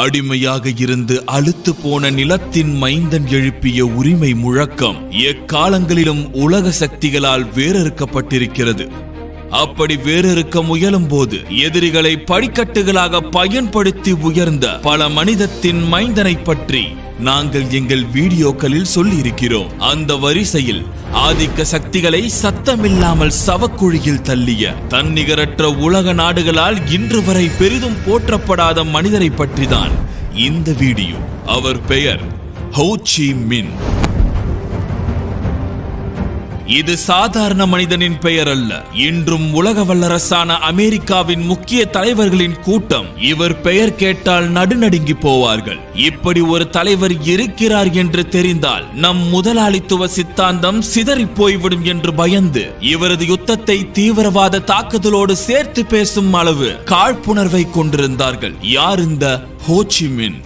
அடிமையாக இருந்து அலுத்து போன நிலத்தின் மைந்தன் எழுப்பிய உரிமை முழக்கம் எக்காலங்களிலும் உலக சக்திகளால் வேறறுக்கப்பட்டிருக்கிறது. அப்படி வேறறுக்க முயலும் போது எதிரிகளை படிக்கட்டுகளாக பயன்படுத்தி உயர்ந்த பல மனிதத்தின் மைந்தனை பற்றி நாங்கள் எங்கள் வீடியோக்களில் சொல்லி இருக்கிறோம். அந்த வரிசையில் ஆதிக்க சக்திகளை சத்தமில்லாமல் சவக்குழியில் தள்ளிய தன்னிகரற்ற உலக நாடுகளால் இன்று வரை பெரிதும் போற்றப்படாத மனிதரை பற்றிதான் இந்த வீடியோ. அவர் பெயர் ஹோ சி மின். இது சாதாரண மனிதனின் பெயர் அல்ல. இன்றும் உலக வல்லரசான அமெரிக்காவின் முக்கிய தலைவர்களின் கூட்டம் இவர் பெயர் கேட்டால் நடுநடுங்கி போவார்கள். இப்படி ஒரு தலைவர் இருக்கிறார் என்று தெரிந்தால் நம் முதலாளித்துவ சித்தாந்தம் சிதறி போய்விடும் என்று பயந்து இவரது யுத்தத்தை தீவிரவாத தாக்குதலோடு சேர்த்து பேசும் அளவு காழ்ப்புணர்வை கொண்டிருந்தார்கள். யார் இந்த ஹோ சி மின்?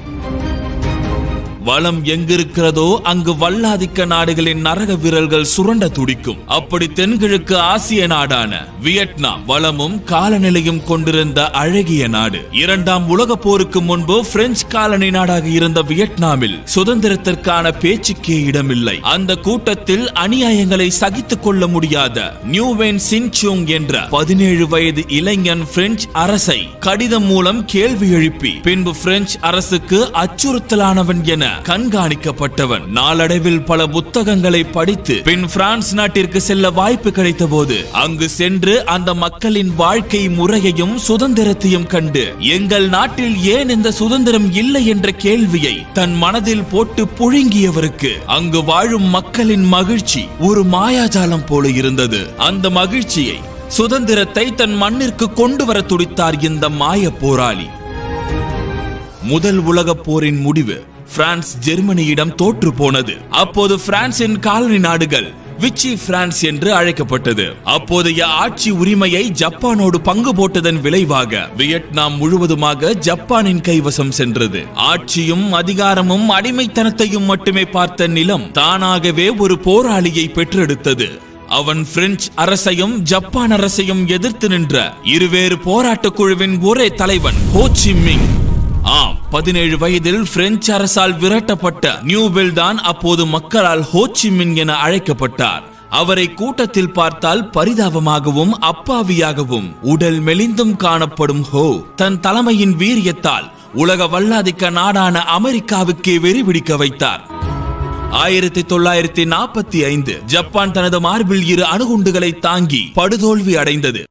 வளம் எங்கிருக்கிறதோ அங்கு வல்லாதிக்க நாடுகளின் நரக விரல்கள் சுரண்ட துடிக்கும். அப்படி தென்கிழக்கு ஆசிய நாடான வியட்நாம் வளமும் காலநிலையும் கொண்டிருந்த அழகிய நாடு. இரண்டாம் உலக போருக்கு முன்பு பிரெஞ்சு காலனி நாடாக இருந்த வியட்நாமில் சுதந்திரத்திற்கான பேச்சுக்கே இடமில்லை. அந்த கூட்டத்தில் அநியாயங்களை சகித்துக் கொள்ள முடியாத நியூவேன் சின்சூங் என்ற 17 வயது இளைஞன் பிரெஞ்சு அரசை கடிதம் மூலம் கேள்வி எழுப்பி பின்பு பிரெஞ்சு அரசுக்கு அச்சுறுத்தலானவன் என கண்காணிக்கப்பட்டவன். நாளடைவில் பல புத்தகங்களை படித்து பின் பிரான்ஸ் நாட்டிற்கு செல்ல வாய்ப்பு கிடைத்த போது அங்கு சென்று அந்த மக்களின் வாழ்க்கை முறையையும் சுதந்திரத்தையும் கண்டு எங்கள் நாட்டில் ஏன் இந்த சுதந்திரம் இல்லை என்ற கேள்வியை தன் மனதில் போட்டு புழுங்கியவருக்கு அங்கு வாழும் மக்களின் மகிழ்ச்சி ஒரு மாயாஜாலம் போல இருந்தது. அந்த மகிழ்ச்சியை, சுதந்திரத்தை தன் மண்ணிற்கு கொண்டு வர துடித்தார் இந்த மாய போராளி. முதல் உலக போரின் முடிவு பிரான்ஸ் ஜெர்மனியிடம் தோற்று போனது. அப்போது பிரான்சின் காலனி நாடுகள் விச்சி பிரான்ஸ் என்று அழைக்கப்பட்டது. அப்போதைய ஆட்சி உரிமையை ஜப்பானோடு பங்கு போட்டதன் விளைவாக வியட்நாம் முழுவதுமாக ஜப்பானின் கைவசம் சென்றது. ஆட்சியும் அதிகாரமும் அடிமைத்தனத்தையும் மட்டுமே பார்த்த நிலம் தானாகவே ஒரு போராளியை பெற்றெடுத்தது. அவன் பிரெஞ்சு அரசையும் ஜப்பான் அரசையும் எதிர்த்து நின்ற இருவேறு போராட்ட குழுவின் ஒரே தலைவன் ஹோ சி மின். 17 வயதில் பிரெஞ்சு அரசால் விரட்டப்பட்ட நியூபெல் தான் அப்போது மக்களால் ஹோ சி மின் என அழைக்கப்பட்டார். அவரை கூட்டத்தில் பார்த்தால் பரிதாபமாகவும் அப்பாவியாகவும் உடல் மெலிந்தும் காணப்படும் ஹோ தன் தலைமையின் வீரியத்தால் உலக வல்லாதிக்க நாடான அமெரிக்காவுக்கே வெறி பிடிக்க வைத்தார். 1945 ஜப்பான் தனது மார்பில் 2 அணுகுண்டுகளை தாங்கி படுதோல்வி அடைந்தது.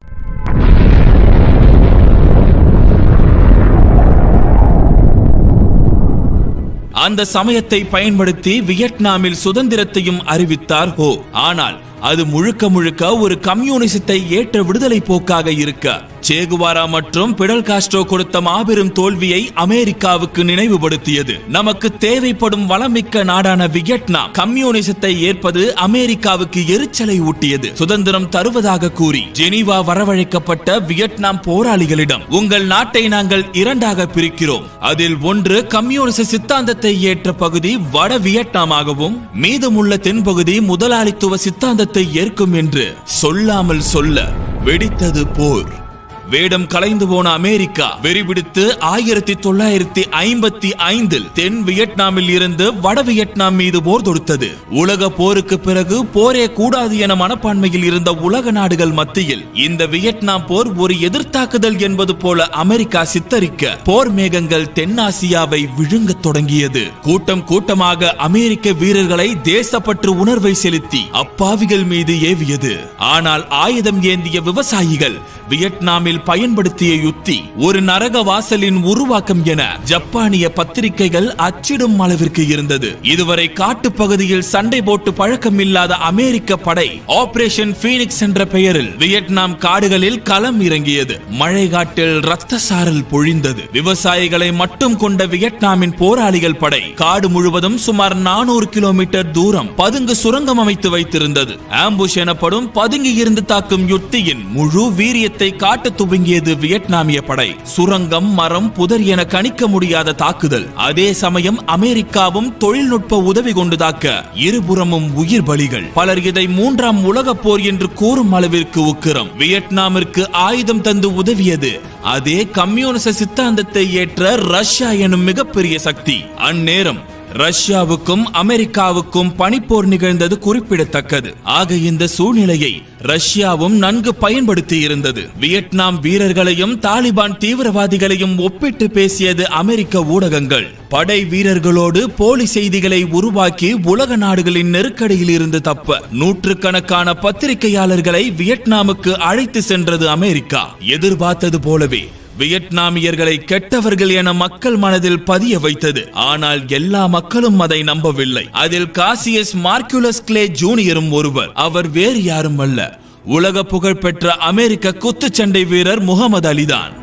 அந்த சமயத்தை பயன்படுத்தி வியட்நாமில் சுதந்திரத்தையும் அறிவித்தார் ஹோ. ஆனால் அது முழுக்க முழுக்க ஒரு கம்யூனிசத்தை ஏற்ற விடுதலை போக்காக இருக்க சேகுவாரா மற்றும் பிடல் காஸ்ட்ரோ கொடுத்த மாபெரும் தோல்வியை அமெரிக்காவுக்கு நினைவுபடுத்தியது. நமக்கு தேவைப்படும் வளமிக்க நாடான வியட்நாம் கம்யூனிசத்தை ஏற்பது அமெரிக்காவுக்கு எரிச்சலை ஊட்டியது. சுதந்திரம் தருவதாக கூறி ஜெனீவா வரவழைக்கப்பட்ட வியட்நாம் போராளிகளிடம் உங்கள் நாட்டை நாங்கள் 2ஆக பிரிக்கிறோம். அதில் ஒன்று கம்யூனிச சித்தாந்தத்தை ஏற்ற பகுதி வட வியட்நாமாகவும் மீதமுள்ள தென்பகுதி முதலாளித்துவ சித்தாந்தத்தை ஏற்கும் என்று சொல்லாமல் சொல்ல வெடித்தது போர். வேடம் கலைந்து போன அமெரிக்கா வெறிபிடித்து 1955 தென் வியட்நாமில் இருந்து வட வியட்நாம் மீது போர் தொடுத்தது. உலக போருக்கு பிறகு போரே கூடாது என மனப்பான்மையில் இருந்த உலக நாடுகள் மத்தியில் இந்த வியட்நாம் போர் ஒரு எதிர்த்தாக்குதல் என்பது போல அமெரிக்கா சித்தரிக்க போர் மேகங்கள் தென்னாசியாவை விழுங்க தொடங்கியது. கூட்டம் கூட்டமாக அமெரிக்க வீரர்களை தேசப்பற்று உணர்வை செலுத்தி அப்பாவிகள் மீது ஏவியது. ஆனால் ஆயுதம் ஏந்திய விவசாயிகள் வியட்நாமில் பயன்படுத்திய யுத்தி ஒரு நரக வாசலின் உருவாக்கம் என ஜப்பானிய பத்திரிகைகள் அச்சிடும் அளவிற்கு இருந்தது. இதுவரை காட்டு பகுதியில் சண்டை போட்டு பழக்கம் இல்லாத அமெரிக்க படை ஆபரேஷன் பீனிக்ஸ் என்ற பெயரில் வியட்நாம் காடுகளில் களம் இறங்கியது. மழை காட்டில் ரத்த சாரல் பொழிந்தது. விவசாயிகளை மட்டும் கொண்ட வியட்நாமின் போராளிகள் படை காடு முழுவதும் சுமார் 400 கிலோமீட்டர் தூரம் பதுங்கு சுரங்கம் அமைத்து வைத்திருந்தது. ஆம்புஷ் எனப்படும் பதுங்கி இருந்து தாக்கும் யுத்தியின் முழு வீரியத்தை காட்ட துவங்கியது வியட்நாமிய படை. சுரங்கம், மரம், புதர் என கணிக்க முடியாத தாக்குதல். அதே சமயம் அமெரிக்காவும் தொழில்நுட்ப உதவி கொண்டு தாக்க இருபுறமும் உயிர் பலிகள். பலர் இதை மூன்றாம் உலக போர் என்று கூறும் அளவிற்கு உக்கிரம். வியட்நாமிற்கு ஆயுதம் தந்து உதவியது அதே கம்யூனிச சித்தாந்தத்தை ஏற்ற ரஷ்யா எனும் மிகப்பெரிய சக்தி. அந்நேரம் ரஷ்யாவுக்கும் அமெரிக்காவுக்கும் பனிப்போர் நிகழ்ந்தது குறிப்பிடத்தக்கது. ஆக இந்த சூழ்நிலையை ரஷ்யாவும் நன்கு பயன்படுத்தி இருந்தது. வியட்நாம் வீரர்களையும் தாலிபான் தீவிரவாதிகளையும் ஒப்பிட்டு பேசியது அமெரிக்க ஊடகங்கள். படை வீரர்களோடு போலி செய்திகளை உருவாக்கி உலக நாடுகளின் நெருக்கடியில் இருந்து தப்ப நூற்றுக்கணக்கான பத்திரிகையாளர்களை வியட்நாமுக்கு அழைத்து சென்றது அமெரிக்கா. எதிர்பார்த்தது போலவே வியட்நாமியர்களை கெட்டவர்கள் என மக்கள் மனதில் பதிய வைத்தது. ஆனால் எல்லா மக்களும் அதை நம்பவில்லை. அதில் காசியஸ் மார்குலஸ் கிளே ஜூனியரும் ஒருவர். அவர் வேறு யாரும் அல்ல, உலக புகழ்பெற்ற அமெரிக்க குத்துச்சண்டை வீரர் முகமது அலிதான்.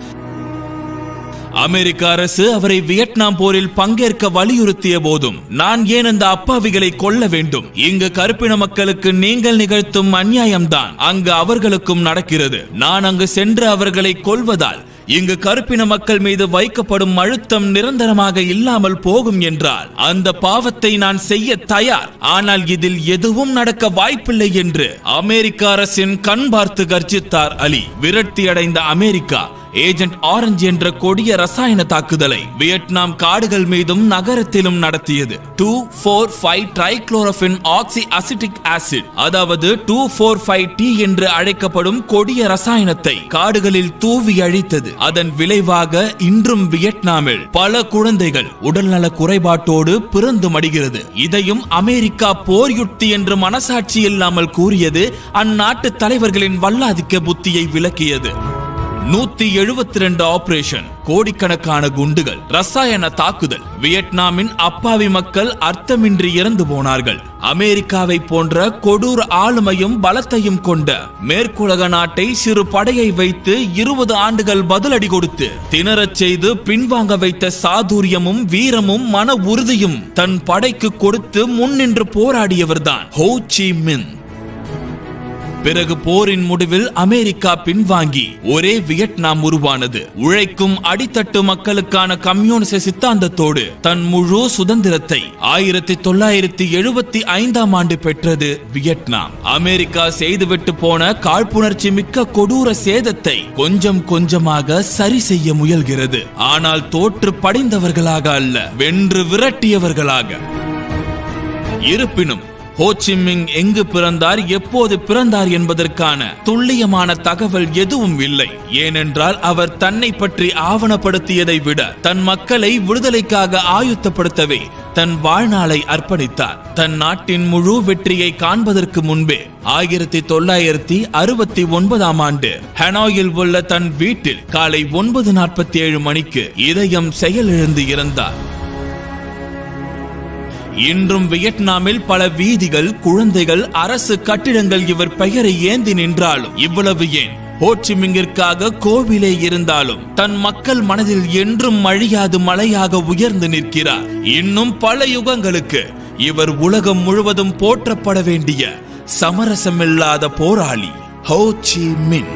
அமெரிக்க அரசு அவரை வியட்நாம் போரில் பங்கேற்க வலியுறுத்திய போதும், நான் ஏன் அந்த அப்பாவிகளை கொல்ல வேண்டும்? இங்கு கருப்பின மக்களுக்கு நீங்கள் நிகழ்த்தும் அநியாயம்தான் அங்கு அவர்களுக்கும் நடக்கிறது. நான் அங்கு சென்று அவர்களை கொல்வதால் இங்கு கருப்பின மக்கள் மீது வைக்கப்படும் அழுத்தம் நிரந்தரமாக இல்லாமல் போகும் என்றால் அந்த பாவத்தை நான் செய்ய தயார். ஆனால் இதில் எதுவும் நடக்க வாய்ப்பில்லை என்று அமெரிக்க அரசின் கண் பார்த்து கர்ஜித்தார் அலி. விரக்தி அடைந்த அமெரிக்கா ஏஜென்ட் ஆரஞ்சு என்ற கொடிய ரசாயன தாக்குதலை வியட்நாம் காடுகள் மீதும் நகரத்திலும் நடத்தியது. 2,4,5 ட்ரைக்ளோரோபின் ஆக்சி அசிட்டிக் ஆசிட், அதாவது 2,4,5-T என்று அழைக்கப்படும் கொடிய ரசாயனத்தை காடுகளில் தூவி அழித்தது. அதன் விளைவாக இன்றும் வியட்நாமில் பல குழந்தைகள் உடல்நல குறைபாட்டோடு பிறந்து மடிகிறது. இதையும் அமெரிக்கா போர் யுக்தி என்று மனசாட்சி இல்லாமல் கூறியது அந்நாட்டு தலைவர்களின் வல்லாதிக்க புத்தியை விளக்கியது. 172 ஆபரேஷன், கோடிக்கணக்கான குண்டுகள், ரசாயன தாக்குதல். வியட்நாமின் அப்பாவி மக்கள் அர்த்தமின்றி இறந்து போனார்கள். அமெரிக்காவை போன்ற கொடூர ஆளுமையும் பலத்தையும் கொண்ட மேற்குலக நாட்டை சிறு படையை வைத்து 20 ஆண்டுகள் பதிலடி கொடுத்து திணறச் செய்து பின்வாங்க வைத்த சாதுரியமும் வீரமும் மன உறுதியும் தன் படைக்கு கொடுத்து முன்னின்று போராடியவர்தான் ஹோ சி மின். பிறகு போரின் முடிவில் அமெரிக்கா பின்வாங்கி ஒரே வியட்நாம் உருவானது. உழைக்கும் அடித்தட்டு மக்களுக்கான கம்யூனிச சித்தாந்தத்தோடு தன் முழு சுதந்திரத்தை 1975ஆம் ஆண்டு பெற்றது வியட்நாம். அமெரிக்கா செய்துவிட்டு போன காழ்ப்புணர்ச்சி மிக்க கொடூர சேதத்தை கொஞ்சம் கொஞ்சமாக சரி செய்ய முயல்கிறது. ஆனால் தோற்று படிந்தவர்களாக அல்ல, வென்று விரட்டியவர்களாக. இருப்பினும் ஹோ சி மின் எங்கு பிறந்தார், எப்போது பிறந்தார் என்பதற்கான துல்லியமான தகவல் எதுவும் இல்லை. ஏனென்றால் அவர் தன்னை பற்றி ஆவணப்படுத்தியதை விட தன் மக்களை விடுதலைக்காக ஆயுத்தப்படுத்தவே தன் வாழ்நாளை அர்ப்பணித்தார். தன் நாட்டின் முழு வெற்றியை காண்பதற்கு முன்பே 1969ஆம் ஆண்டு ஹனாயில் உள்ள தன் வீட்டில் காலை 9:47 மணிக்கு இதயம் செயலிழந்து இறந்தார். இன்றும் வியட்நாமில் பல வீதிகள், குழந்தைகள், அரசு கட்டிடங்கள் இவர் பெயரை ஏந்தி நின்றாலும், இவ்வளவு ஏன் ஹோ சி மின்கிற்காக கோவிலே இருந்தாலும் தன் மக்கள் மனதில் என்றும் அழியாது மலையாக உயர்ந்து நிற்கிறார். இன்னும் பல யுகங்களுக்கு இவர் உலகம் முழுவதும் போற்றப்பட வேண்டிய சமரசமில்லாத போராளி ஹோ சி மின்.